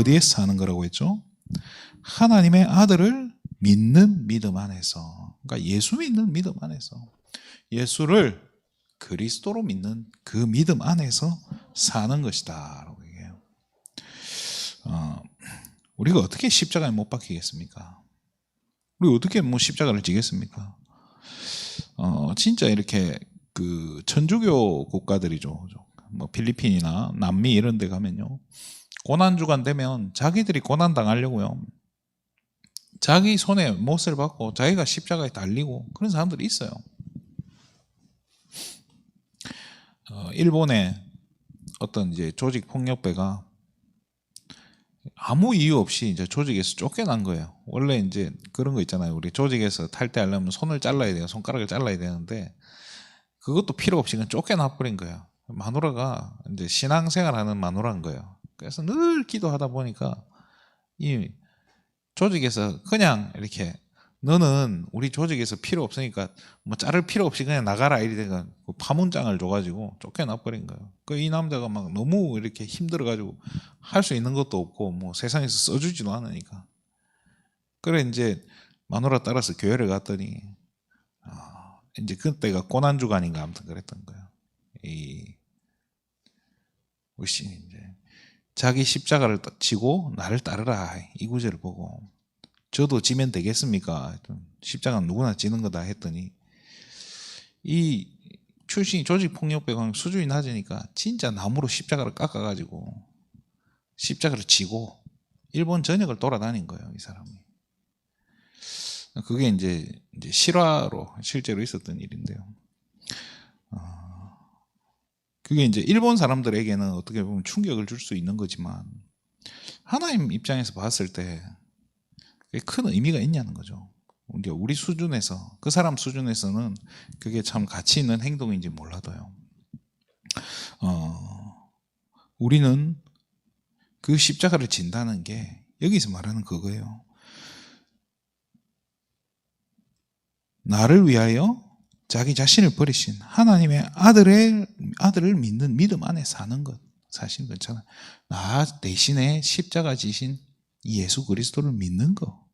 어디에서 사는 거라고 했죠? 하나님의 아들을 믿는 믿음 안에서. 그러니까 예수 믿는 믿음 안에서. 예수를 그리스도로 믿는 그 믿음 안에서 사는 것이다 라고 얘기해요. 우리가 어떻게 십자가에 못 박히겠습니까? 우리 어떻게 십자가를 지겠습니까? 진짜 이렇게 그 천주교 국가들이죠. 뭐 필리핀이나 남미 이런 데 가면요. 고난주간 되면 자기들이 고난 당하려고요. 자기 손에 못을 박고 자기가 십자가에 달리고 그런 사람들이 있어요. 일본의 어떤 이제 조직 폭력배가 아무 이유 없이 이제 조직에서 쫓겨난 거예요. 원래 이제 그런 거 있잖아요. 우리 조직에서 탈퇴하려면 손을 잘라야 돼요. 손가락을 잘라야 되는데 그것도 필요 없이 그냥 쫓겨나 버린 거예요. 마누라가 이제 신앙생활하는 마누라인 거예요. 그래서 늘 기도하다 보니까 이 조직에서 그냥 이렇게 너는 우리 조직에서 필요 없으니까 뭐 자를 필요 없이 그냥 나가라 이래가 파문장을 줘가지고 쫓겨나 버린 거예요. 이 남자가 막 너무 이렇게 힘들어가지고 할 수 있는 것도 없고 뭐 세상에서 써주지도 않으니까. 그래 이제 마누라 따라서 교회를 갔더니 이제 그때가 고난주간인가 아무튼 그랬던 거예요. 이제 자기 십자가를 지고 나를 따르라 이 구절을 보고 저도 지면 되겠습니까? 십자가는 누구나 지는 거다 했더니 이 출신이 조직폭력배가 수준이 낮으니까 진짜 나무로 십자가를 깎아가지고 십자가를 지고 일본 전역을 돌아다닌 거예요. 이 사람이. 그게 이제 실화로 실제로 있었던 일인데요. 그게 이제 일본 사람들에게는 어떻게 보면 충격을 줄 수 있는 거지만 하나님 입장에서 봤을 때 큰 의미가 있냐는 거죠. 우리 수준에서 그 사람 수준에서는 그게 참 가치 있는 행동인지 몰라도요. 우리는 그 십자가를 진다는 게 여기서 말하는 그거예요. 나를 위하여 자기 자신을 버리신 하나님의 아들을 믿는 믿음 안에 사는 것, 사실 괜찮아요. 나 대신에 십자가 지신 예수 그리스도를 믿는 거,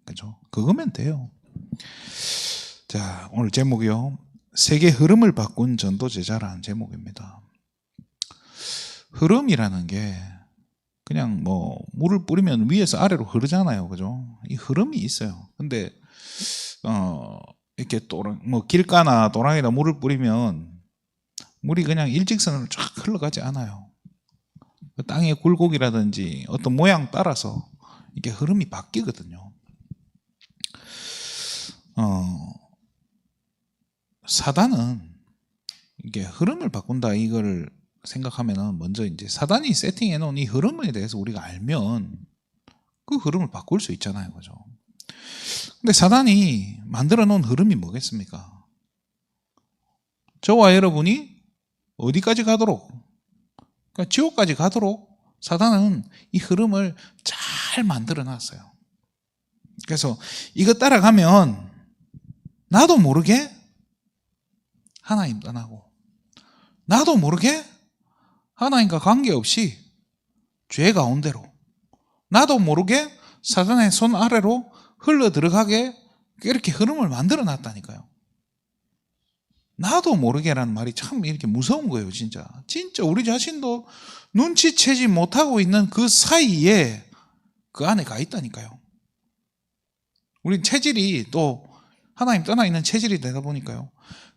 그죠? 그거면 돼요. 자, 오늘 제목이요. 세계 흐름을 바꾼 전도 제자라는 제목입니다. 흐름이라는 게 그냥 뭐 물을 뿌리면 위에서 아래로 흐르잖아요, 그죠? 이 흐름이 있어요. 근데 이렇게 뭐 길가나 도랑에다 물을 뿌리면 물이 그냥 일직선으로 쫙 흘러가지 않아요. 땅의 굴곡이라든지 어떤 모양 따라서 이게 흐름이 바뀌거든요. 사단은 이게 흐름을 바꾼다 이걸 생각하면은 먼저 이제 사단이 세팅해 놓은 이 흐름에 대해서 우리가 알면 그 흐름을 바꿀 수 있잖아요, 그죠? 근데 사단이 만들어 놓은 흐름이 뭐겠습니까? 저와 여러분이 어디까지 가도록, 그러니까 지옥까지 가도록 사단은 이 흐름을 잘 만들어 놨어요. 그래서 이거 따라가면 나도 모르게 하나님 떠나고 나도 모르게 하나님과 관계없이 죄 가운데로 나도 모르게 사단의 손 아래로 흘러 들어가게 이렇게 흐름을 만들어 놨다니까요. 나도 모르게라는 말이 참 이렇게 무서운 거예요. 진짜 우리 자신도 눈치채지 못하고 있는 그 사이에 그 안에 가 있다니까요. 우린 체질이 또 하나님 떠나 있는 체질이 되다 보니까요.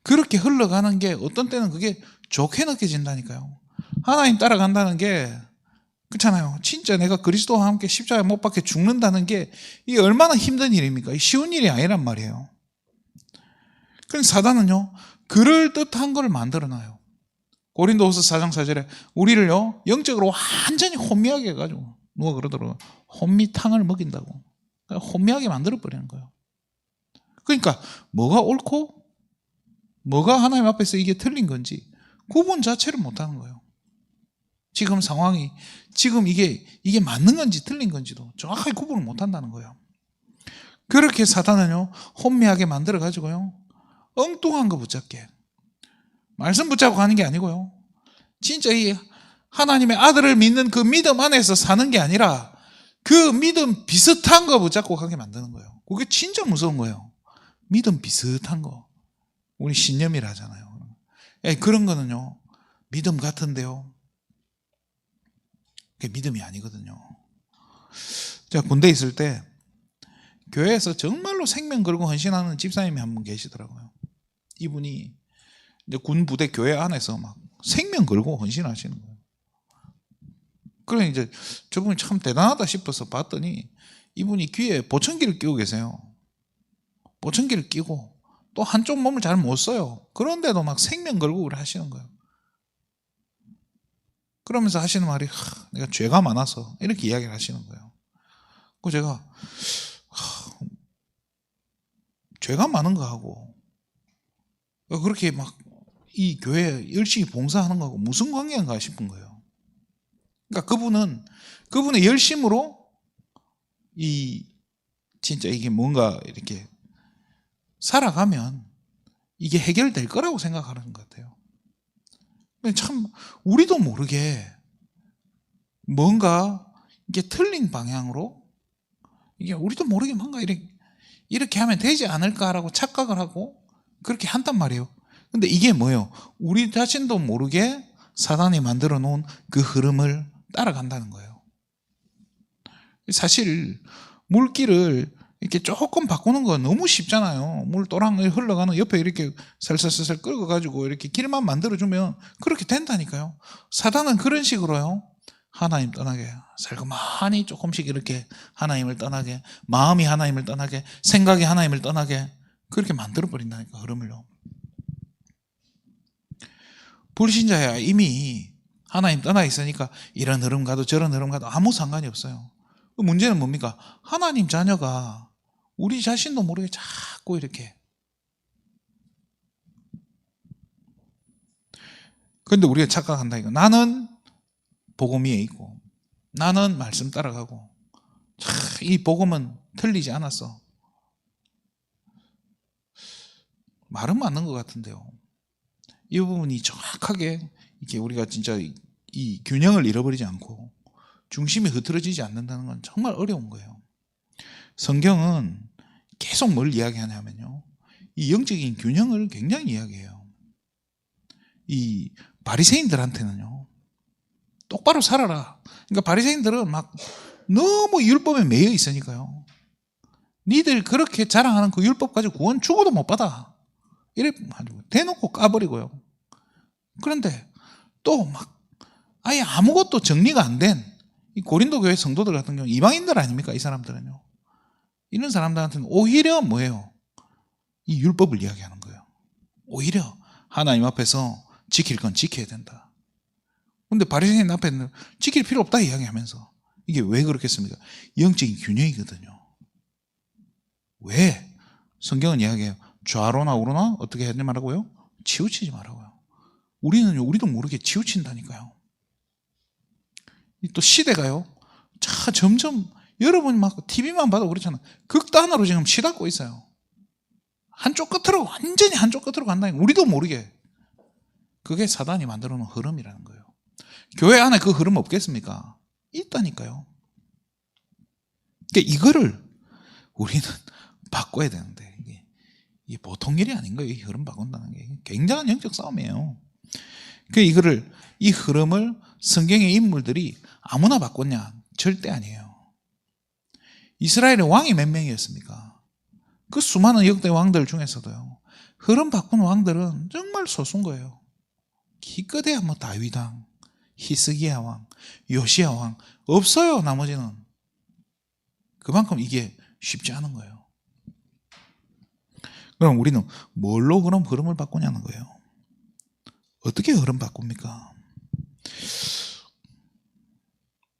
그렇게 흘러가는 게 어떤 때는 그게 좋게 느껴진다니까요. 하나님 따라간다는 게 그렇잖아요. 진짜 내가 그리스도와 함께 십자가에 못 박혀 죽는다는 게 이게 얼마나 힘든 일입니까? 쉬운 일이 아니란 말이에요. 그런데 사단은요, 그럴듯한 걸 만들어놔요. 고린도후서 4장 4절에 우리를요 영적으로 완전히 혼미하게 해가지고 누가 그러더라고요. 혼미탕을 먹인다고. 혼미하게 만들어버리는 거예요. 그러니까 뭐가 옳고 뭐가 하나님 앞에서 이게 틀린 건지 구분 자체를 못하는 거예요. 지금 상황이 지금 이게 맞는 건지 틀린 건지도 정확하게 구분을 못한다는 거예요. 그렇게 사단은요 혼미하게 만들어가지고요 엉뚱한 거 붙잡게 말씀 붙잡고 가는 게 아니고요 진짜 이 하나님의 아들을 믿는 그 믿음 안에서 사는 게 아니라 그 믿음 비슷한 거 붙잡고 가게 만드는 거예요. 그게 진짜 무서운 거예요. 믿음 비슷한 거. 우리 신념이라 하잖아요. 그런 거는요, 믿음 같은데요, 그게 믿음이 아니거든요. 제가 군대에 있을 때 교회에서 정말로 생명 걸고 헌신하는 집사님이 한 분 계시더라고요. 이분이 이제 군 부대 교회 안에서 막 생명 걸고 헌신하시는 거예요. 그래 이제 저분이 참 대단하다 싶어서 봤더니 이분이 귀에 보청기를 끼고 계세요. 보청기를 끼고 또 한쪽 몸을 잘 못 써요. 그런데도 막 생명 걸고 그래 하시는 거예요. 그러면서 하시는 말이 내가 죄가 많아서 이렇게 이야기를 하시는 거예요. 그 제가 죄가 많은 거하고 그렇게 막 이 교회에 열심히 봉사하는 거하고 무슨 관계인가 싶은 거예요. 그러니까 그분의 열심으로 진짜 이게 뭔가 이렇게 살아가면 이게 해결될 거라고 생각하는 것 같아요. 참 우리도 모르게 뭔가 이게 틀린 방향으로 이게 우리도 모르게 뭔가 이렇게 하면 되지 않을까라고 착각을 하고 그렇게 한단 말이에요. 근데 이게 뭐예요? 우리 자신도 모르게 사단이 만들어 놓은 그 흐름을 따라간다는 거예요. 사실 물길을 이렇게 조금 바꾸는 거 너무 쉽잖아요. 물 또랑을 흘러가는 옆에 이렇게 살살살살 끌어가지고 이렇게 길만 만들어주면 그렇게 된다니까요. 사단은 그런 식으로요, 하나님 떠나게 살그마니 조금씩 이렇게 하나님을 떠나게, 마음이 하나님을 떠나게, 생각이 하나님을 떠나게 그렇게 만들어버린다니까, 흐름을요. 불신자야 이미 하나님 떠나 있으니까 이런 흐름 가도 저런 흐름 가도 아무 상관이 없어요. 문제는 뭡니까? 하나님 자녀가 우리 자신도 모르게 자꾸 이렇게. 그런데 우리가 착각한다 이거. 나는 복음 위에 있고 나는 말씀 따라가고 이 복음은 틀리지 않았어. 말은 맞는 것 같은데요. 이 부분이 정확하게 이렇게 우리가 진짜 이 균형을 잃어버리지 않고 중심이 흐트러지지 않는다는 건 정말 어려운 거예요. 성경은 계속 뭘 이야기하냐면요, 이 영적인 균형을 굉장히 이야기해요. 이 바리새인들한테는요, 똑바로 살아라. 그러니까 바리새인들은 막 너무 율법에 매여 있으니까요, 니들 그렇게 자랑하는 그 율법 가지고 구원 죽어도 못 받아. 이래 가지고 대놓고 까버리고요. 그런데 또 막 아예 아무것도 정리가 안 된 이 고린도 교회 성도들 같은 경우 이방인들 아닙니까? 이 사람들은요. 이런 사람들한테는 오히려 뭐예요? 이 율법을 이야기하는 거예요. 오히려 하나님 앞에서 지킬 건 지켜야 된다. 그런데 바리새인 앞에는 지킬 필요 없다 이야기하면서, 이게 왜 그렇겠습니까? 영적인 균형이거든요. 왜? 성경은 이야기해요. 좌로나 우로나 어떻게 하지 말라고요? 치우치지 말라고요. 우리도 모르게 치우친다니까요. 또 시대가요, 점점 여러분 막 TV만 봐도 그렇잖아요. 극단으로 지금 치닫고 있어요. 완전히 한쪽 끝으로 간다니까. 우리도 모르게. 그게 사단이 만들어 놓은 흐름이라는 거예요. 교회 안에 그 흐름 없겠습니까? 있다니까요. 그러니까 이거를 우리는 바꿔야 되는데 이게 보통 일이 아닌 거예요. 이 흐름 바꾼다는 게 굉장한 영적 싸움이에요. 이 흐름을 성경의 인물들이 아무나 바꿨냐? 절대 아니에요. 이스라엘의 왕이 몇 명이었습니까? 그 수많은 역대 왕들 중에서도요, 흐름 바꾼 왕들은 정말 소수인 거예요. 기껏해야 뭐 다윗 왕, 히스기야 왕, 요시야 왕, 없어요. 나머지는. 그만큼 이게 쉽지 않은 거예요. 그럼 우리는 뭘로 그럼 흐름을 바꾸냐는 거예요. 어떻게 흐름 바꿉니까?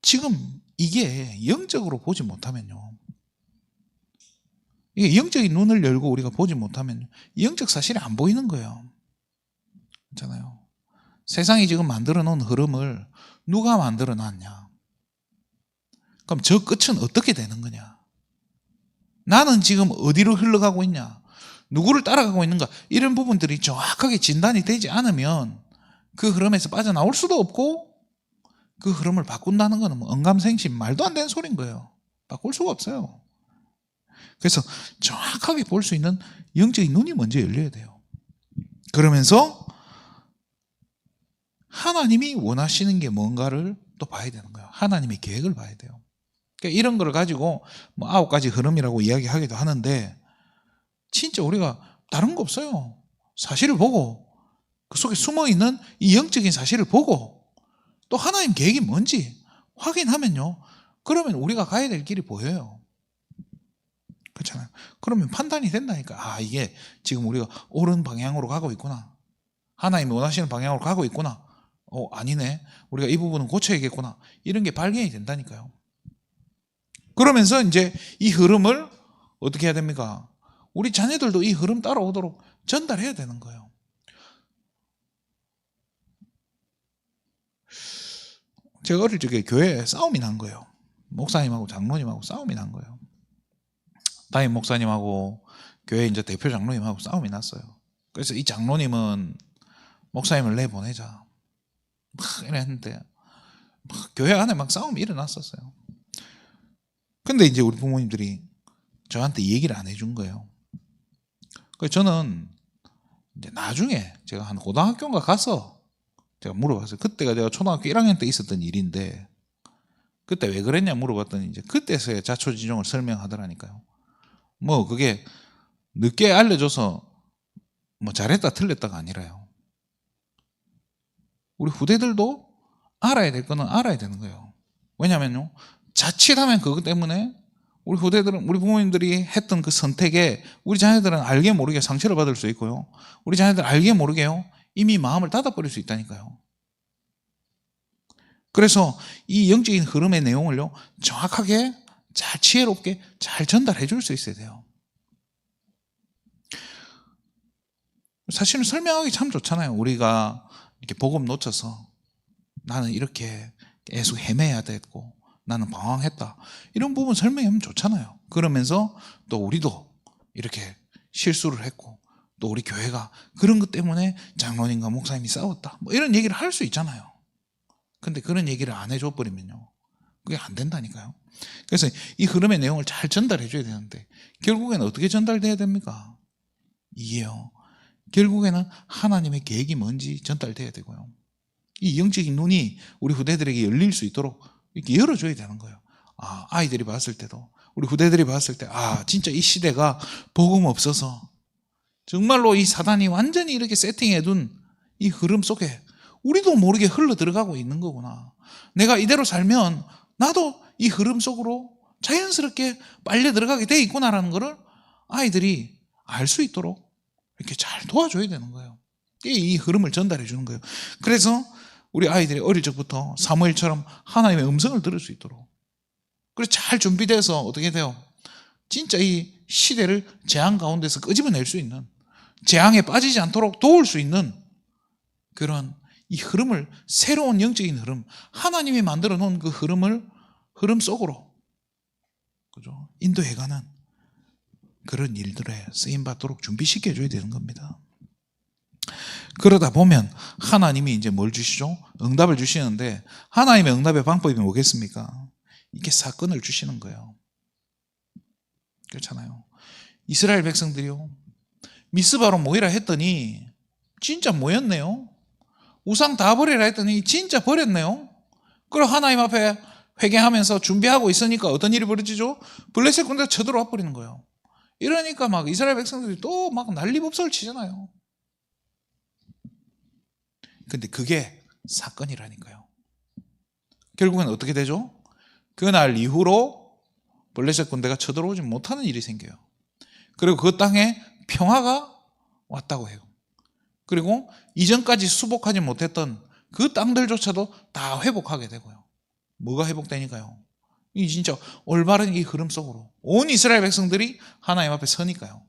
지금 이게 영적으로 보지 못하면요, 이게 영적인 눈을 열고 우리가 보지 못하면 영적 사실이 안 보이는 거예요. 그렇잖아요. 세상이 지금 만들어 놓은 흐름을 누가 만들어 놨냐? 그럼 저 끝은 어떻게 되는 거냐? 나는 지금 어디로 흘러가고 있냐? 누구를 따라가고 있는가? 이런 부분들이 정확하게 진단이 되지 않으면 그 흐름에서 빠져나올 수도 없고, 그 흐름을 바꾼다는 거는 뭐 언감생심, 말도 안 되는 소리인 거예요. 바꿀 수가 없어요. 그래서 정확하게 볼 수 있는 영적인 눈이 먼저 열려야 돼요. 그러면서 하나님이 원하시는 게 뭔가를 또 봐야 되는 거예요. 하나님의 계획을 봐야 돼요. 그러니까 이런 걸 가지고 뭐 9가지 흐름이라고 이야기하기도 하는데 진짜 우리가 다른 거 없어요. 사실을 보고 그 속에 숨어있는 이 영적인 사실을 보고 또 하나님 계획이 뭔지 확인하면요. 그러면 우리가 가야 될 길이 보여요. 그렇잖아요. 그러면 판단이 된다니까. 이게 지금 우리가 옳은 방향으로 가고 있구나. 하나님이 원하시는 방향으로 가고 있구나. 아니네. 우리가 이 부분은 고쳐야겠구나. 이런 게 발견이 된다니까요. 그러면서 이제 이 흐름을 어떻게 해야 됩니까? 우리 자녀들도 이 흐름 따라오도록 전달해야 되는 거예요. 제가 어릴 적에 교회에 싸움이 난 거예요. 목사님하고 장로님하고 싸움이 난 거예요. 담임 목사님하고 교회 이제 대표 장로님하고 싸움이 났어요. 그래서 이 장로님은 목사님을 내보내자 막 이랬는데 막 교회 안에 막 싸움이 일어났었어요. 근데 이제 우리 부모님들이 저한테 얘기를 안 해준 거예요. 그래서 저는 이제 나중에 제가 한 고등학교인가 가서 제가 물어봤어요. 그때가 제가 초등학교 1학년 때 있었던 일인데 그때 왜 그랬냐 물어봤더니 이제 그때서야 자초지종을 설명하더라니까요. 뭐 그게 늦게 알려줘서 뭐 잘했다 틀렸다가 아니라요. 우리 후대들도 알아야 될 거는 알아야 되는 거예요. 왜냐면요. 자칫하면 그것 때문에 우리 후대들은, 우리 부모님들이 했던 그 선택에 우리 자녀들은 알게 모르게 상처를 받을 수 있고요. 우리 자녀들 알게 모르게요. 이미 마음을 닫아버릴 수 있다니까요. 그래서 이 영적인 흐름의 내용을요. 정확하게 잘 지혜롭게 잘 전달해 줄 수 있어야 돼요. 사실은 설명하기 참 좋잖아요. 우리가 이렇게 복음 놓쳐서 나는 이렇게 계속 헤매야 됐고 나는 방황했다. 이런 부분 설명하면 좋잖아요. 그러면서 또 우리도 이렇게 실수를 했고 또 우리 교회가 그런 것 때문에 장로님과 목사님이 싸웠다. 뭐 이런 얘기를 할 수 있잖아요. 근데 그런 얘기를 안 해줘 버리면요. 그게 안 된다니까요. 그래서 이 흐름의 내용을 잘 전달해 줘야 되는데 결국에는 어떻게 전달돼야 됩니까? 이게요. 결국에는 하나님의 계획이 뭔지 전달돼야 되고요. 이 영적인 눈이 우리 후대들에게 열릴 수 있도록 이렇게 열어줘야 되는 거예요. 아이들이 봤을 때도 우리 후대들이 봤을 때 진짜 이 시대가 복음 없어서 정말로 이 사단이 완전히 이렇게 세팅해둔 이 흐름 속에 우리도 모르게 흘러 들어가고 있는 거구나. 내가 이대로 살면 나도 이 흐름 속으로 자연스럽게 빨려 들어가게 돼 있구나라는 거를 아이들이 알 수 있도록 이렇게 잘 도와줘야 되는 거예요. 이 흐름을 전달해 주는 거예요. 그래서 우리 아이들이 어릴 적부터 사무엘처럼 하나님의 음성을 들을 수 있도록 그래서 잘 준비돼서 어떻게 돼요? 진짜 이 시대를 재앙 가운데서 끄집어낼 수 있는 재앙에 빠지지 않도록 도울 수 있는 그런 이 흐름을 새로운 영적인 흐름 하나님이 만들어 놓은 그 흐름 속으로 그죠? 인도해가는 그런 일들에 쓰임받도록 준비시켜줘야 되는 겁니다. 그러다 보면 하나님이 이제 뭘 주시죠? 응답을 주시는데 하나님의 응답의 방법이 뭐겠습니까? 이렇게 사건을 주시는 거예요. 그렇잖아요. 이스라엘 백성들이요. 미스바로 모이라 했더니 진짜 모였네요. 우상 다 버리라 했더니 진짜 버렸네요. 그리고 하나님 앞에 회개하면서 준비하고 있으니까 어떤 일이 벌어지죠? 블레셋 군대가 쳐들어와 버리는 거예요. 이러니까 막 이스라엘 백성들이 또 막 난리법석을 치잖아요. 근데 그게 사건이라니까요. 결국엔 어떻게 되죠? 그날 이후로 블레셋 군대가 쳐들어오지 못하는 일이 생겨요. 그리고 그 땅에 평화가 왔다고 해요. 그리고 이전까지 수복하지 못했던 그 땅들조차도 다 회복하게 되고요. 뭐가 회복되니까요? 이 진짜 올바른 이 흐름 속으로 온 이스라엘 백성들이 하나님 앞에 서니까요.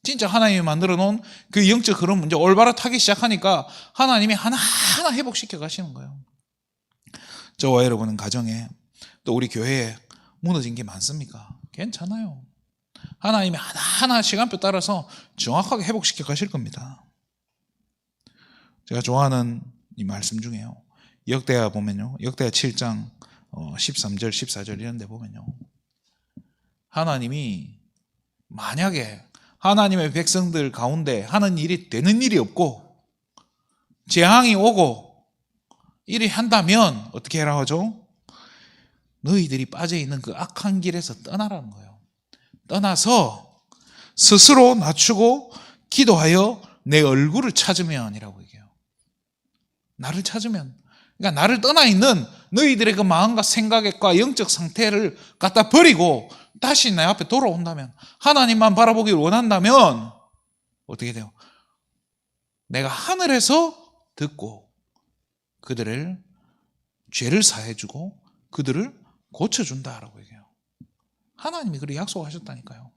진짜 하나님이 만들어 놓은 그 영적 흐름 이제 올바로 타기 시작하니까 하나님이 하나하나 회복시켜 가시는 거예요. 저와 여러분은 가정에 또 우리 교회에 무너진 게 많습니까? 괜찮아요. 하나님이 하나하나 시간표 따라서 정확하게 회복시켜 가실 겁니다. 제가 좋아하는 이 말씀 중에요. 역대하 보면요. 역대하 7장 13절 14절 이런 데 보면요. 하나님이 만약에 하나님의 백성들 가운데 하는 일이 되는 일이 없고 재앙이 오고 이리 한다면 어떻게 해라 하죠? 너희들이 빠져있는 그 악한 길에서 떠나라는 거예요. 떠나서 스스로 낮추고 기도하여 내 얼굴을 찾으면이라고 얘기해요. 나를 찾으면, 그러니까 나를 떠나 있는 너희들의 그 마음과 생각과 영적 상태를 갖다 버리고 다시 내 앞에 돌아온다면, 하나님만 바라보기를 원한다면 어떻게 돼요? 내가 하늘에서 듣고 그들을 죄를 사해주고 그들을 고쳐준다라고 얘기해요. 하나님이 그렇게 약속하셨다니까요.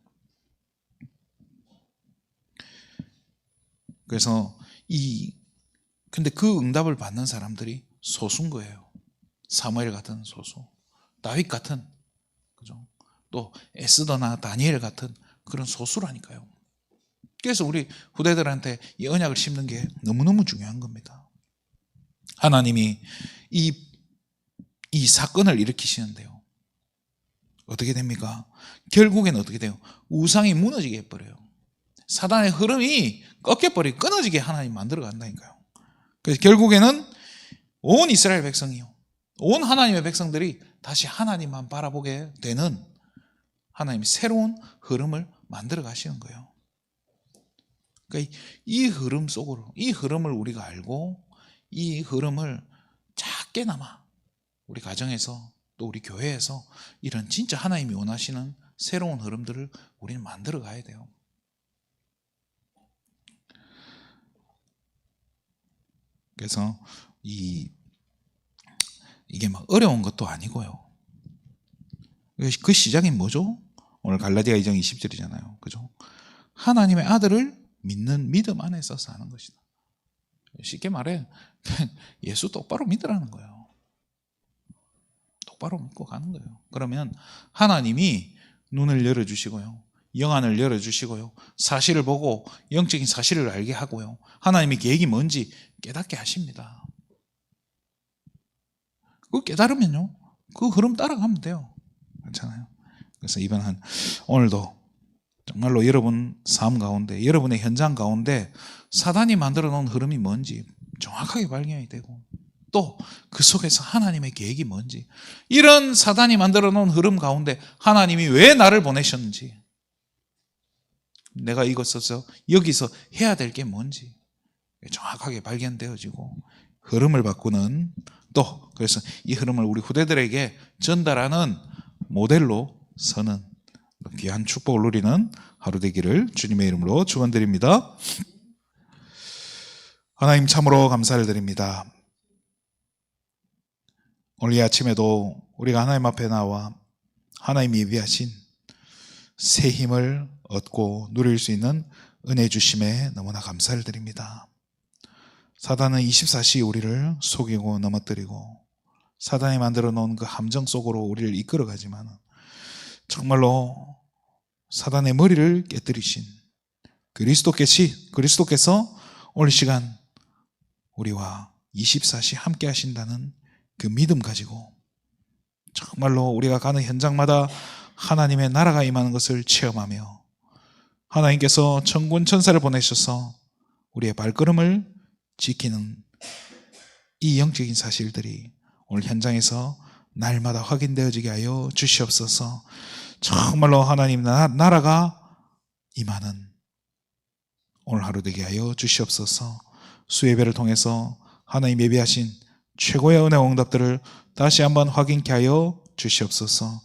그래서 근데 그 응답을 받는 사람들이 소수인 거예요. 사무엘 같은 소수, 다윗 같은, 그죠? 또 에스더나 다니엘 같은 그런 소수라니까요. 그래서 우리 후대들한테 이 언약을 심는 게 너무너무 중요한 겁니다. 하나님이 이 사건을 일으키시는데요. 어떻게 됩니까? 결국에는 어떻게 돼요? 우상이 무너지게 해버려요. 사단의 흐름이 꺾여버리고 끊어지게 하나님 만들어 간다니까요. 그래서 결국에는 온 이스라엘 백성이요, 온 하나님의 백성들이 다시 하나님만 바라보게 되는 하나님의 새로운 흐름을 만들어 가시는 거예요. 그러니까 이 흐름 속으로, 이 흐름을 우리가 알고 이 흐름을 작게나마 우리 가정에서 또 우리 교회에서 이런 진짜 하나님이 원하시는 새로운 흐름들을 우리는 만들어 가야 돼요. 그래서 이게 막 어려운 것도 아니고요. 그 시작이 뭐죠? 오늘 갈라디아 2장 20절이잖아요. 그죠? 하나님의 아들을 믿는 믿음 안에서 사는 것이다. 쉽게 말해 예수 똑바로 믿으라는 거예요. 똑바로 믿고 가는 거예요. 그러면 하나님이 눈을 열어주시고요, 영안을 열어주시고요, 사실을 보고 영적인 사실을 알게 하고요, 하나님의 계획이 뭔지 깨닫게 하십니다. 그거 깨달으면요, 그 흐름 따라가면 돼요. 괜찮아요. 그래서 오늘도 정말로 여러분 삶 가운데, 여러분의 현장 가운데 사단이 만들어 놓은 흐름이 뭔지 정확하게 발견이 되고, 또 그 속에서 하나님의 계획이 뭔지, 이런 사단이 만들어 놓은 흐름 가운데 하나님이 왜 나를 보내셨는지, 내가 이곳에서 여기서 해야 될 게 뭔지 정확하게 발견되어지고 흐름을 바꾸는, 또 그래서 이 흐름을 우리 후대들에게 전달하는 모델로 서는 귀한 축복을 누리는 하루 되기를 주님의 이름으로 축원드립니다. 하나님 참으로 감사를 드립니다. 오늘 이 아침에도 우리가 하나님 앞에 나와 하나님이 예비하신 새 힘을 얻고 누릴 수 있는 은혜 주심에 너무나 감사를 드립니다. 사단은 24시 우리를 속이고 넘어뜨리고 사단이 만들어 놓은 그 함정 속으로 우리를 이끌어 가지만, 정말로 사단의 머리를 깨뜨리신 그리스도께서 오늘 시간 우리와 24시 함께 하신다는 그 믿음 가지고 정말로 우리가 가는 현장마다 하나님의 나라가 임하는 것을 체험하며, 하나님께서 천군 천사를 보내셔서 우리의 발걸음을 지키는 이 영적인 사실들이 오늘 현장에서 날마다 확인되어지게 하여 주시옵소서. 정말로 하나님 나라가 임하는 오늘 하루 되게 하여 주시옵소서. 수예배를 통해서 하나님 예비하신 최고의 은혜 응답들을 다시 한번 확인케 하여 주시옵소서.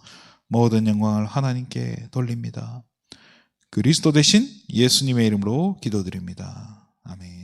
모든 영광을 하나님께 돌립니다. 그리스도 대신 예수님의 이름으로 기도드립니다. 아멘.